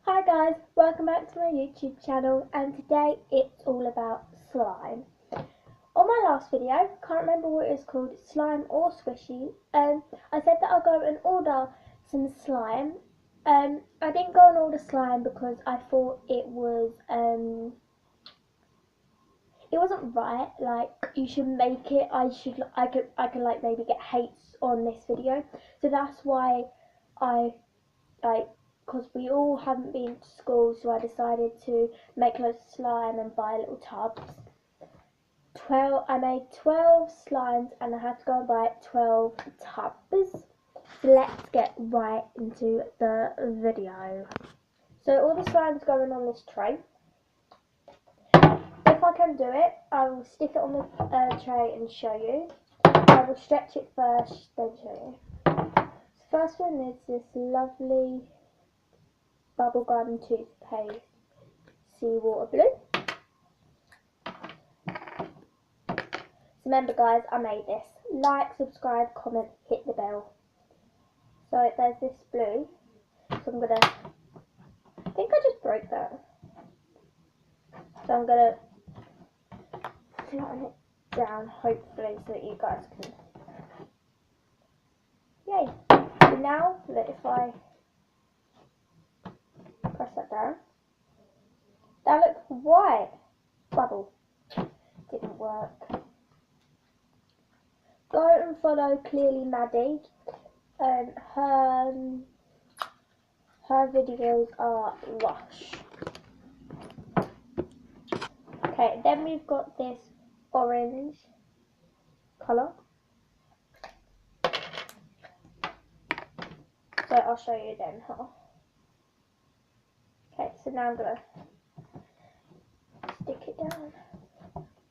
Hi guys, welcome back to my YouTube channel, and today it's all about slime. On my last video, can't remember what it was called, slime or squishy, I said that I'll go and order some slime. I didn't go and order slime because I thought it wasn't right. Like, you should make it. I could like maybe get hates on this video, so that's why I like, because we all haven't been to school, so I decided to make loads of slime and buy little tubs. I made 12 slimes and I had to go and buy 12 tubs. So let's get right into the video. So all the slime's going on this tray. If I can do it, I will stick it on the tray and show you. I will stretch it first, then show you. So first one is this lovely bubblegum toothpaste seawater blue. So remember guys, I made this. Like, subscribe, comment, hit the bell. So there's this blue. So I'm gonna, I think I just broke that. So I'm gonna flatten it down, hopefully, so that you guys can. Yay! So now, if I press that down, that looks white. Bubble. Didn't work. Go and follow Clearly Maddie. Her videos are lush. Okay, then we've got this orange colour. So I'll show you then how. Okay, so now I'm gonna stick it down.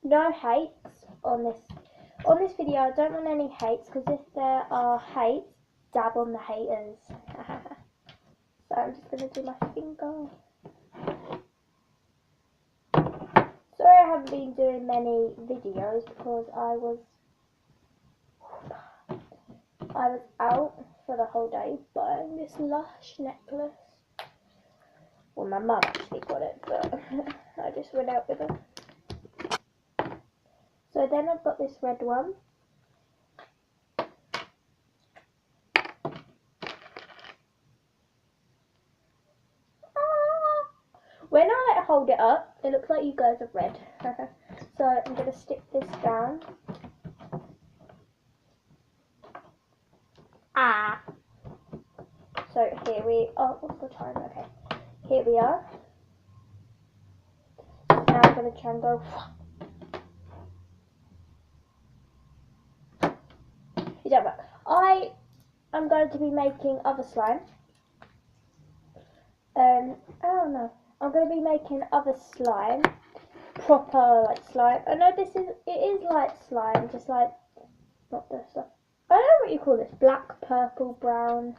No hates on this video. I don't want any hates, because if there are hates, dab on the haters. So I'm just gonna do my finger. Sorry I haven't been doing many videos because I was out for the whole day buying this lush necklace. Well, my mum actually got it, but I just went out with her. So then I've got this red one. When I hold it up, it looks like you guys are red. So I'm going to stick this down. So here we are. What's the time? Okay. Here we are. Now I'm going to try and go. It don't work. I am going to be making other slime. I don't know. I'm going to be making other slime. Proper like slime. I know it is like slime, just like not the stuff. I don't know what you call this. Black, purple, brown.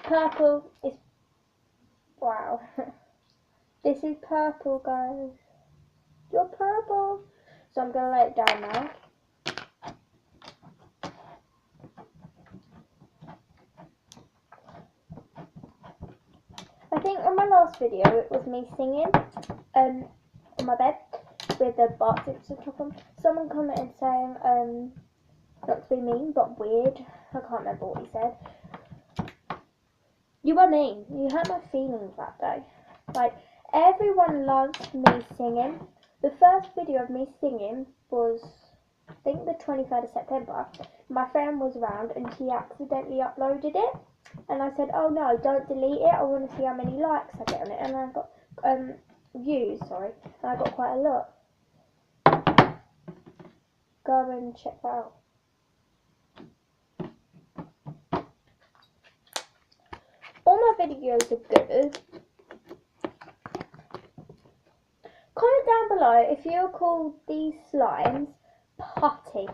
Purple is, wow. This is purple, guys. You're purple. So I'm gonna lay it down now. I think on my last video it was me singing on my bed with the bar sticks on top of them. Someone commented saying not to be mean but weird. I can't remember what he said. You were mean. You hurt my feelings that day. Like, everyone loves me singing. The first video of me singing was, I think, the 23rd of September. My friend was around and she accidentally uploaded it. And I said, oh no, don't delete it. I want to see how many likes I get on it. And I got, views, sorry. And I got quite a lot. Go and check that out. All my videos are good. Comment down below if you call these slimes putty.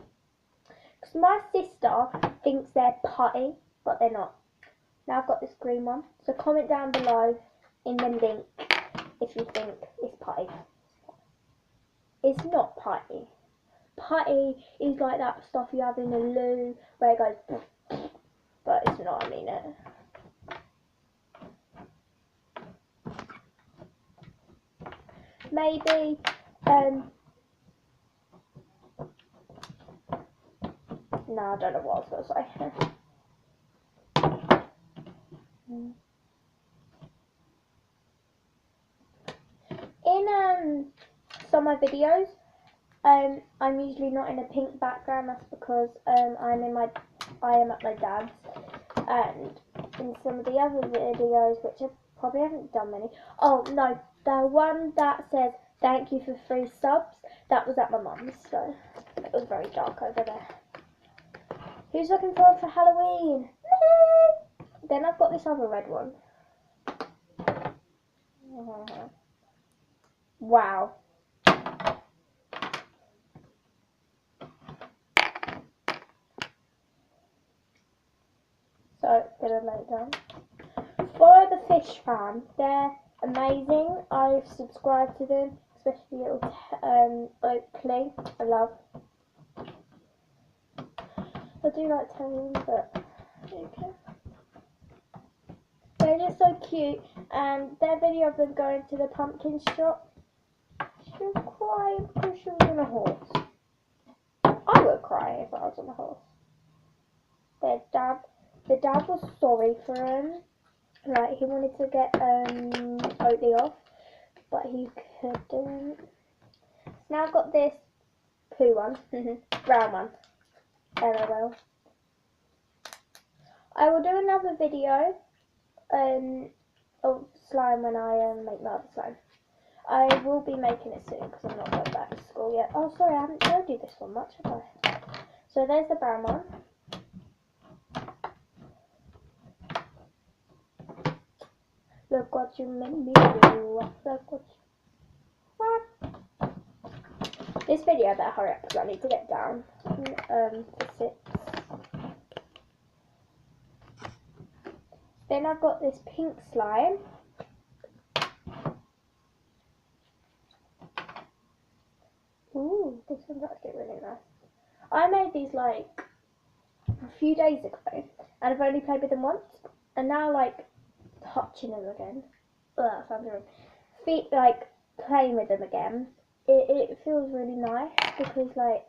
Because my sister thinks they're putty, but they're not. Now I've got this green one. So comment down below in the link if you think it's putty. It's not putty. Putty is like that stuff you have in the loo where it goes, but it's not, I mean it. maybe no, I don't know what I was going to say. In some of my videos, I'm usually not in a pink background. That's because I am at my dad's, and in some of the other videos, which I probably haven't done many. Oh no, the one that says thank you for 3 subs, that was at my mum's, so it was very dark over there. Who's looking forward for Halloween? Then I've got this other red one. Wow. So, gonna lay it down. Follow the Fish Fam. They're amazing. I've subscribed to them, especially little Oakley. I love. I do like Tame, but okay. They're just so cute, and their video of them going to the pumpkin shop, she was crying because she was on a horse. I would cry if I was on a horse. The dad was sorry for him. Like, he wanted to get Oakley off, but he couldn't. Now I've got this poo one, brown one. LOL. I will do another video of slime when I make my other slime. I will be making it soon because I'm not going back to school yet. Oh, sorry, I haven't showed you this one much, have I? So there's the brown one. Look what you made me do. Look what you... What? This video, I better hurry up because I need to get down to 6. Then I've got this pink slime. Ooh, this one's actually really nice. I made these like a few days ago, and I've only played with them once, and now like touching them again. Ugh, that sounds wrong. Feet like playing with them again. It feels really nice because like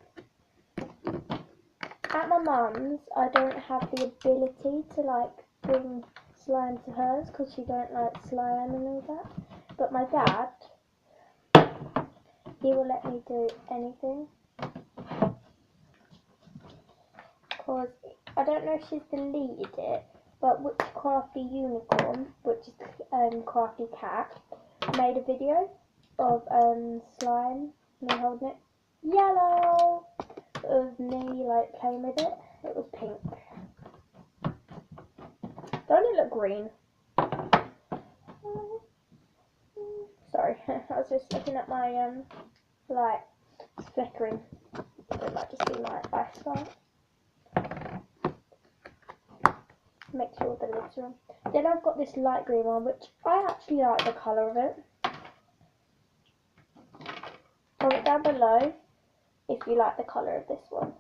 at my mum's, I don't have the ability to like bring slime to hers because she don't like slime and all that. But my dad, he will let me do anything. Because I don't know if she's deleted it, but Which Crafty Unicorn, which is Crafty Cat, made a video of slime, me holding it yellow, of me like playing with it. It was pink. Don't it look green? Sorry, I was just looking at my light flickering. It might just be my eyesight. Make sure the lids are on. Then I've got this light green one, which I actually like the colour of it. Comment down below if you like the colour of this one.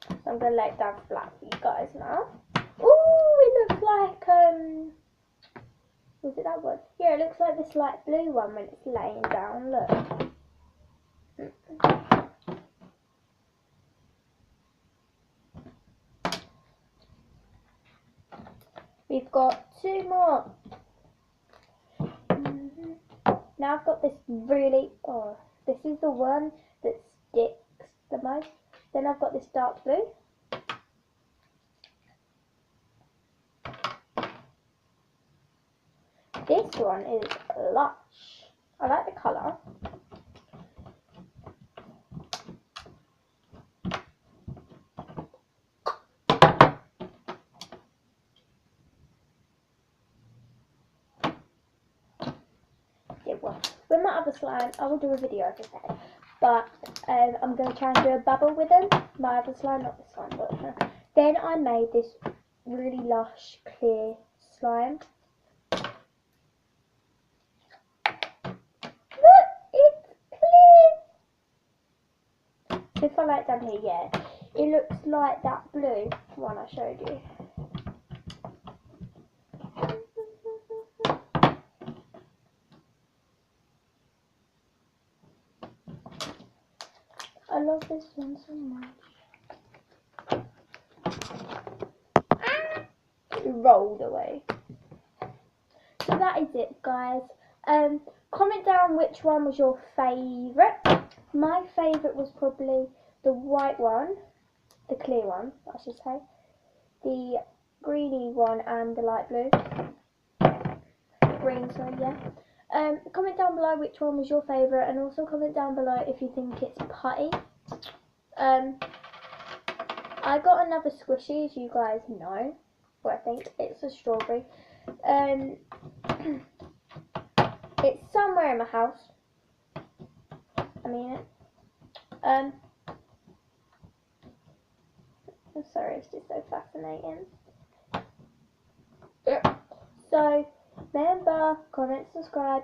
So I'm going to lay it down flat for you guys now. Ooh, it looks like, was it that one? Yeah, it looks like this light blue one when it's laying down, look. We've got 2 more. Now I've got this really, this is the one that sticks the most. Then I've got this dark blue. This one is lush. I like the colour. With my other slime, I will do a video of it, but I'm going to try and do a bubble with them. My other slime, not this one, but then I made this really lush, clear slime. Look, it's clear! So if I light down here, yeah, it looks like that blue one I showed you. I love this one so much. It rolled away. So that is it, guys. Comment down which one was your favourite. My favourite was probably the white one, the clear one, I should say, the greeny one and the light blue. Green, sorry, yeah. Comment down below which one was your favourite, and also comment down below if you think it's putty. I got another squishy, as you guys know, or I think it's a strawberry. It's somewhere in my house. I mean it. I'm sorry, it's just so fascinating. So, remember, comment, subscribe,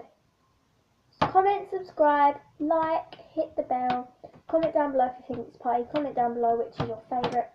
like, hit the bell. Comment down below if you think it's pie. Comment down below which is your favourite.